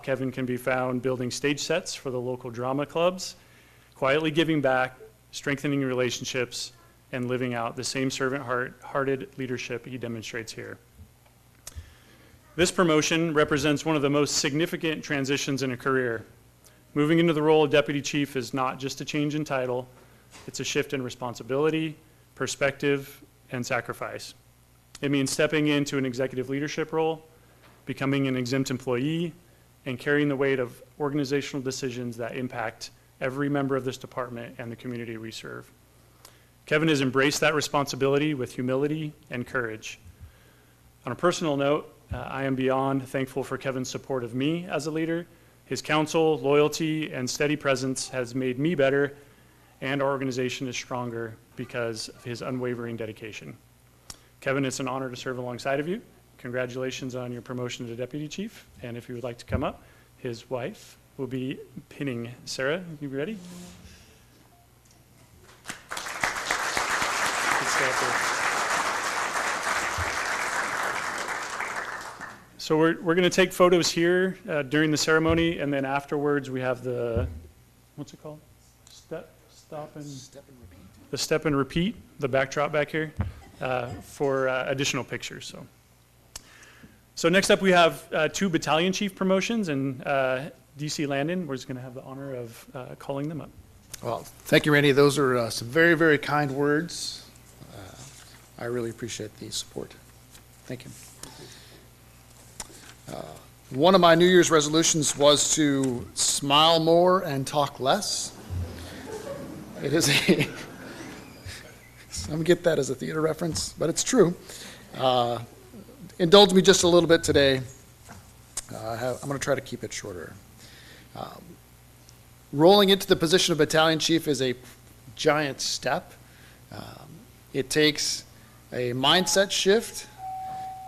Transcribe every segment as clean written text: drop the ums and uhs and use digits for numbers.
Kevin can be found building stage sets for the local drama clubs, quietly giving back, strengthening relationships, and living out the same servant-hearted leadership he demonstrates here. This promotion represents one of the most significant transitions in a career. Moving into the role of deputy chief is not just a change in title, it's a shift in responsibility, perspective, and sacrifice. It means stepping into an executive leadership role, becoming an exempt employee, and carrying the weight of organizational decisions that impact every member of this department and the community we serve. Kevin has embraced that responsibility with humility and courage. On a personal note, I am beyond thankful for Kevin's support of me as a leader. His counsel, loyalty, and steady presence has made me better, and our organization is stronger because of his unwavering dedication. Kevin, it's an honor to serve alongside of you. Congratulations on your promotion to Deputy Chief, and if you would like to come up, his wife will be pinning. Sarah, you ready? So we're going to take photos here during the ceremony, and then afterwards we have the, what's it called? The step and repeat, the backdrop back here for additional pictures. So next up we have 2 battalion chief promotions, and DC Landon, we're just going to have the honor of calling them up. Well, thank you, Randy. Those are some very, very kind words. I really appreciate the support. Thank you. One of my New Year's resolutions was to smile more and talk less. It is a, some get that as a theater reference, but it's true. Indulge me just a little bit today. I'm going to try to keep it shorter. Rolling into the position of battalion chief is a giant step. It takes a mindset shift,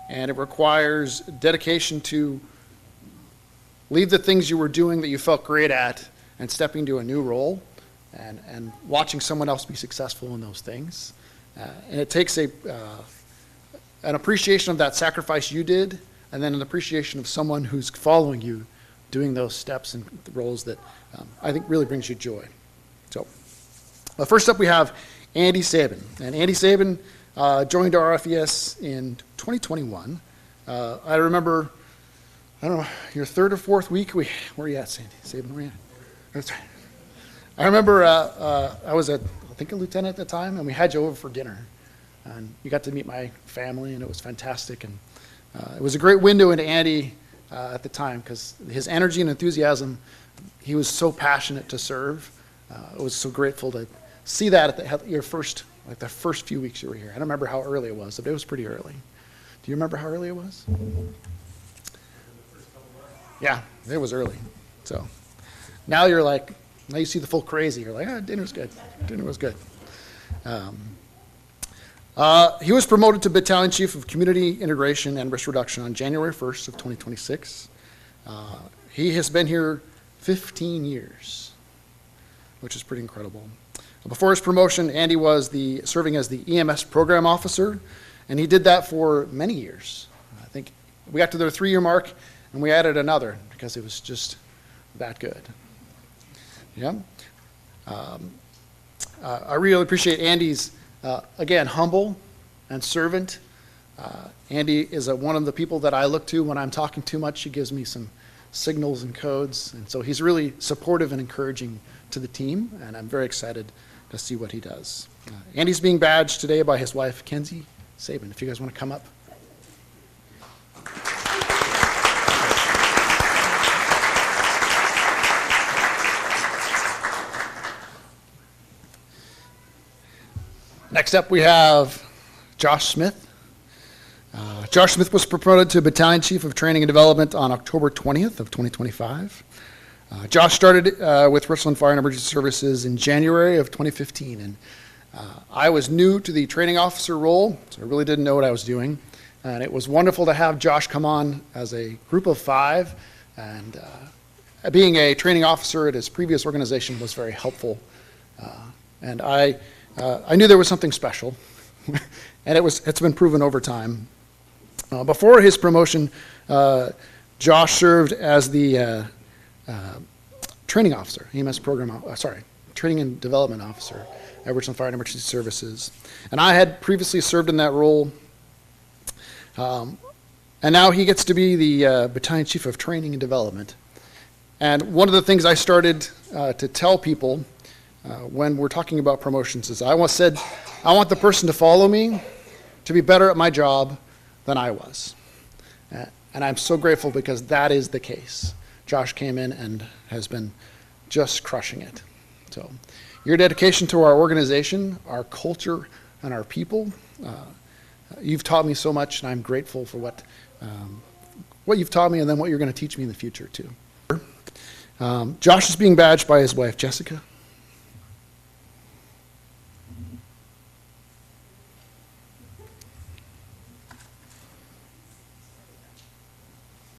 and it requires dedication to leave the things you were doing that you felt great at and stepping into a new role and watching someone else be successful in those things. And it takes an appreciation of that sacrifice you did, and then an appreciation of someone who's following you doing those steps and roles that I think really brings you joy. So first up we have Andy Sabin. And Andy Sabin joined our RFES in 2021. I remember, I don't know, your 3rd or 4th week, where are you at, Sandy? Sabin, where are you at? That's right. I remember I was I think a lieutenant at the time, and we had you over for dinner. And you got to meet my family, and it was fantastic. And it was a great window into Andy at the time, because his energy and enthusiasm, he was so passionate to serve. I was so grateful to see that at your first, like the first few weeks you were here. I don't remember how early it was, but it was pretty early. Do you remember how early it was? Yeah, it was early. So now you're like, now you see the full crazy. You're like, dinner's good. Dinner was good. He was promoted to Battalion Chief of Community Integration and Risk Reduction on January 1st of 2026. He has been here 15 years, which is pretty incredible. Before his promotion, Andy was serving as the EMS Program Officer, and he did that for many years. I think we got to their 3-year mark, and we added another because it was just that good. Yeah. I really appreciate Andy's, again, humble and servant. Andy is one of the people that I look to when I'm talking too much. He gives me some signals and codes, and so he's really supportive and encouraging to the team, and I'm very excited to see what he does. Andy's being badged today by his wife, Kenzie Sabin. If you guys want to come up. Next up, we have Josh Smith. Josh Smith was promoted to Battalion Chief of Training and Development on October 20th of 2025. Josh started with Richland Fire and Emergency Services in January of 2015, and I was new to the training officer role, so I really didn't know what I was doing. And it was wonderful to have Josh come on as a group of 5, and being a training officer at his previous organization was very helpful. And I knew there was something special, and it's been proven over time. Before his promotion, Josh served as the training officer, EMS program, training and development officer at Richland Fire and Emergency Services. And I had previously served in that role. And now he gets to be the battalion chief of training and development. And one of the things I started to tell people when we're talking about promotions is I once said, I want the person to follow me to be better at my job than I was. And I'm so grateful because that is the case. Josh came in and has been just crushing it. So your dedication to our organization, our culture, and our people, you've taught me so much, and I'm grateful for what you've taught me and then what you're going to teach me in the future, too. Josh is being badged by his wife, Jessica.